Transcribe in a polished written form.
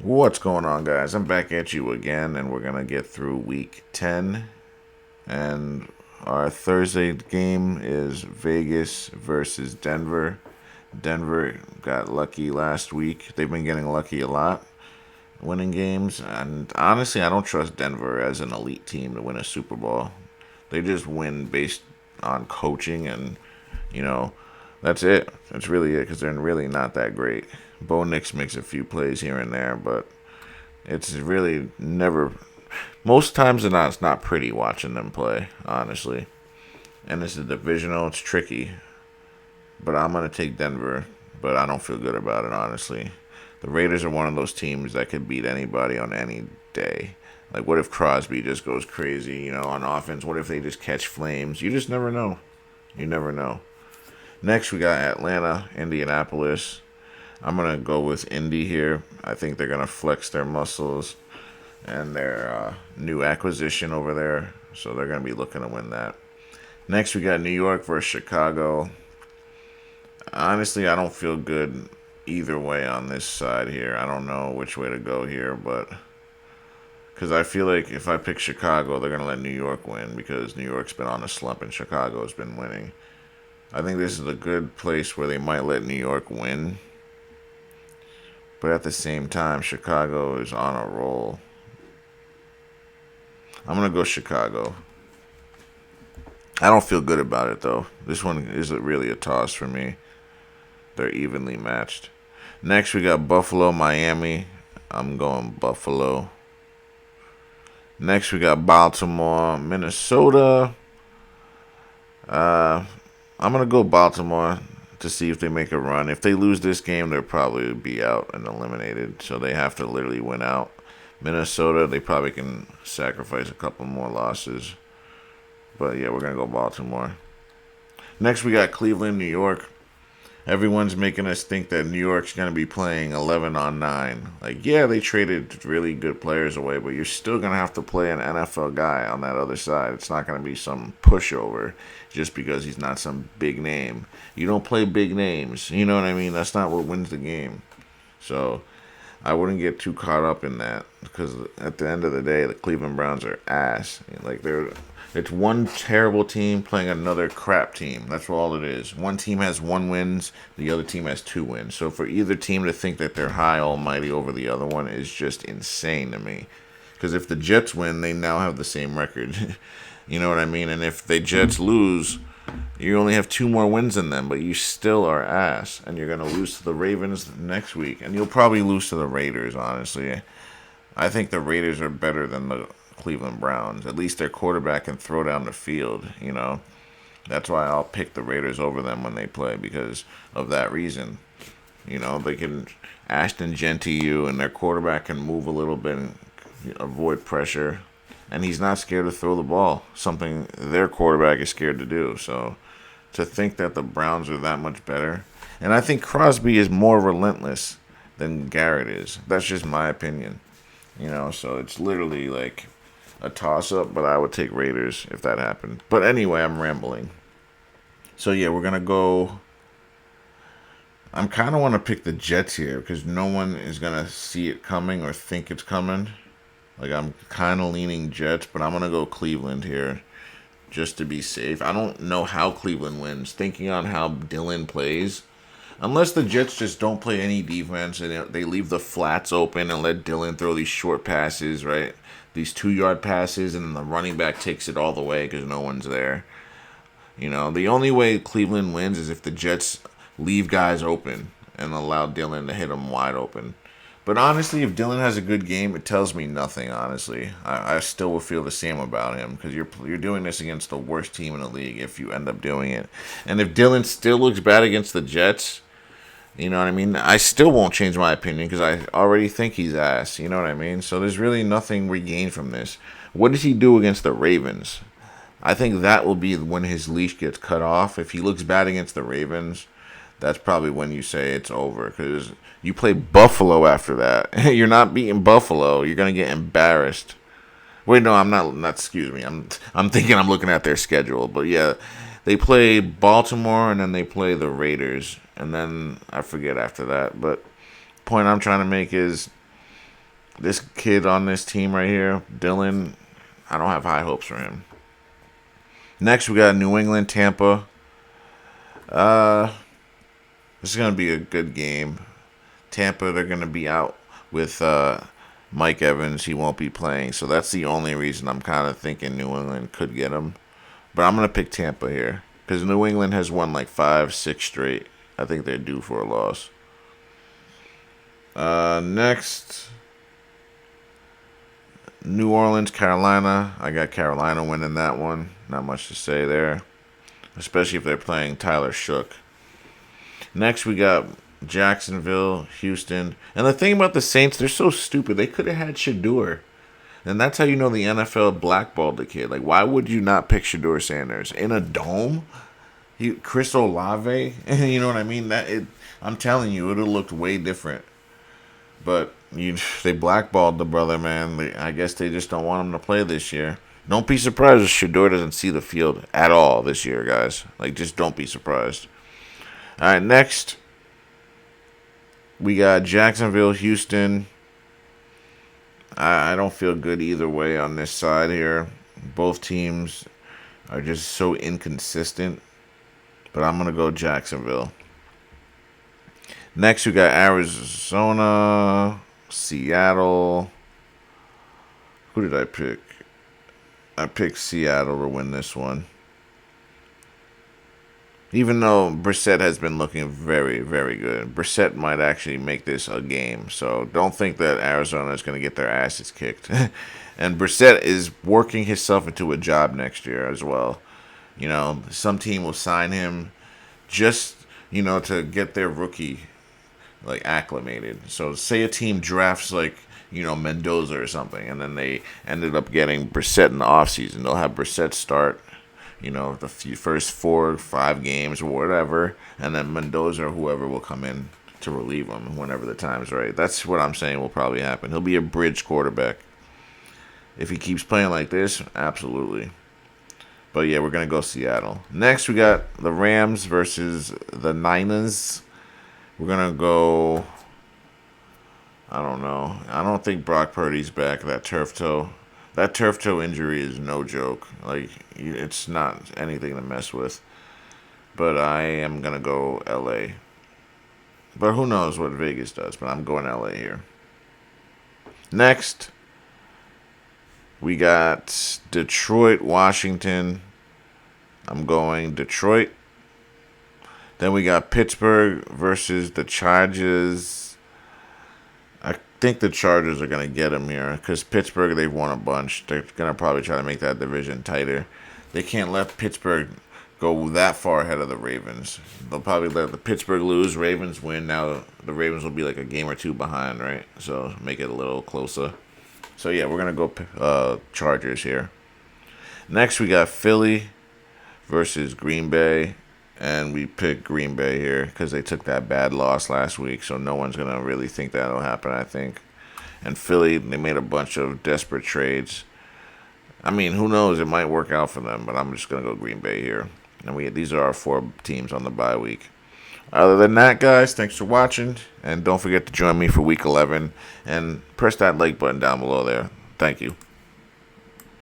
What's going on, guys? I'm back at you again, and we're going to get through week 10. And our Thursday game is Vegas versus Denver. Denver got lucky last week. They've been getting lucky a lot, winning games. And honestly, I don't trust Denver as an elite team to win a Super Bowl. They just win based on coaching, and, you know, that's it. That's really it because they're really not that great. Bo Nix makes a few plays here and there, but it's really never. Most times it's not pretty watching them play, honestly. And this is divisional. It's tricky, but I'm gonna take Denver. But I don't feel good about it, honestly. The Raiders are one of those teams that could beat anybody on any day. Like, what if Crosby just goes crazy, on offense? What if they just catch flames? You just never know. You never know. Next, we got Atlanta, Indianapolis. I'm gonna go with Indy here. I think they're gonna flex their muscles and their new acquisition over there. So they're going to be looking to win that. Next, we got New York versus Chicago. Honestly, I don't feel good either way on this side here. I don't know which way to go here, but because I feel like if I pick Chicago, they're going to let New York win because New York's been on a slump and Chicago's been winning. I think this is a good place where they might let New York win, but at the same time, Chicago is on a roll. I'm going to go Chicago. I don't feel good about it though. This one isn't really a toss for me. They're evenly matched. Next we got Buffalo, Miami. I'm going Buffalo. Next we got Baltimore, Minnesota. Uh, I'm gonna go Baltimore to see if they make a run. If they lose this game, they'll probably be out and eliminated. So they have to literally win out. Minnesota, they probably can sacrifice a couple more losses. But yeah, we're gonna go Baltimore. Next, we got Cleveland, New York. Everyone's making us think that New York's going to be playing 11 on 9. Like, yeah, they traded really good players away, but you're still going to have to play an NFL guy on that other side. It's not going to be some pushover just because he's not some big name. You don't play big names. You know what I mean? That's not what wins the game. So I wouldn't get too caught up in that because at the end of the day, the Cleveland Browns are ass. Like it's one terrible team playing another crap team. That's all it is. One team has one wins, the other team has two wins. So for either team to think that they're high almighty over the other one is just insane to me. Because if the Jets win, they now have the same record. You know what I mean? And if the Jets lose, you only have two more wins than them, but you still are ass, and you're gonna lose to the Ravens next week, and you'll probably lose to the Raiders. Honestly, I think the Raiders are better than the Cleveland Browns. At least their quarterback can throw down the field. That's why I'll pick the Raiders over them when they play because of that reason. They can Ashton Genty you, and their quarterback can move a little bit and avoid pressure and he's not scared to throw the ball, something their quarterback is scared to do. So to think that the Browns are that much better, and I think Crosby is more relentless than Garrett is. That's just my opinion. So it's literally like a toss up, but I would take Raiders if that happened. But anyway, I'm rambling. So yeah, we're gonna go. I'm kind of want to pick the Jets here because no one is gonna see it coming or think it's coming. Like I'm kind of leaning Jets, but I'm gonna go Cleveland here just to be safe. I don't know how Cleveland wins. Thinking on how Dylan plays, unless the Jets just don't play any defense and they leave the flats open and let Dylan throw these short passes, right? These 2 yard passes, and the running back takes it all the way because no one's there. The only way Cleveland wins is if the Jets leave guys open and allow Dylan to hit them wide open. But honestly, if Dylan has a good game, it tells me nothing. Honestly, I still will feel the same about him because you're doing this against the worst team in the league if you end up doing it. And if Dylan still looks bad against the Jets, you know what I mean. I still won't change my opinion because I already think he's ass. You know what I mean. So there's really nothing we gain from this. What does he do against the Ravens? I think that will be when his leash gets cut off. If he looks bad against the Ravens, that's probably when you say it's over because you play Buffalo after that. You're not beating Buffalo. You're gonna get embarrassed. Wait, no, I'm not. Not excuse me. I'm thinking I'm looking at their schedule, but yeah, they play Baltimore and then they play the Raiders and then I forget after that. But point I'm trying to make is This kid on this team right here, Dylan, I don't have high hopes for him. Next, we got New England, Tampa. Uh, this is gonna be a good game. Tampa, they're gonna be out with Mike Evans. He won't be playing, so that's the only reason I'm kind of thinking New England could get him. But I'm gonna pick Tampa here because New England has won like 5, 6 straight. I think they're due for a loss. Next, New Orleans, Carolina. I got Carolina winning that one. Not much to say there, especially if they're playing Tyler Shook. Next, we got Jacksonville, Houston. And the thing about the Saints, they're so stupid. They could have had Shador. And that's how you know the NFL blackballed the kid. Like, why would you not pick Shador Sanders in a dome? Chris Olave, you know what I mean? I'm telling you, it would have looked way different. But they blackballed the brother, man. I guess they just don't want him to play this year. Don't be surprised if Shador doesn't see the field at all this year, guys. Like, just don't be surprised. All right, next we got Jacksonville, Houston. I don't feel good either way on this side here. Both teams are just so inconsistent. But I'm going to go Jacksonville. Next, we got Arizona, Seattle. Who did I pick? I picked Seattle to win this one. Even though Brissett has been looking very, very good, Brissett might actually make this a game. So don't think that Arizona is going to get their asses kicked. And Brissett is working himself into a job next year as well. You know, some team will sign him just, to get their rookie, like, acclimated. So say a team drafts, like, Mendoza or something, and then they ended up getting Brissett in the offseason. They'll have Brissett start, the first 4 or 5 games or whatever, and then Mendoza or whoever will come in to relieve him whenever the time's right. That's what I'm saying will probably happen. He'll be a bridge quarterback. If he keeps playing like this, absolutely. But yeah, we're going to go Seattle. Next, we got the Rams versus the Niners. We're going to go, I don't know. I don't think Brock Purdy's back. That turf toe injury is no joke. Like, it's not anything to mess with. But I am going to go LA. But who knows what Vegas does. But I'm going LA here. Next, we got Detroit, Washington. I'm going Detroit. Then we got Pittsburgh versus the Chargers. I think the Chargers are going to get them here because Pittsburgh, they've won a bunch. They're going to probably try to make that division tighter. They can't let Pittsburgh go that far ahead of the Ravens. They'll probably let the Pittsburgh lose, Ravens win. Now the Ravens will be like a game or 2 behind, right? So make it a little closer. So yeah, we're going to go Chargers here. Next, we got Philly versus Green Bay. And we picked Green Bay here because they took that bad loss last week. So no one's going to really think that'll happen, I think. And Philly, they made a bunch of desperate trades. I mean, who knows? It might work out for them. But I'm just going to go Green Bay here. And these are our 4 teams on the bye week. Other than that, guys, thanks for watching. And don't forget to join me for week 11. And press that like button down below there. Thank you.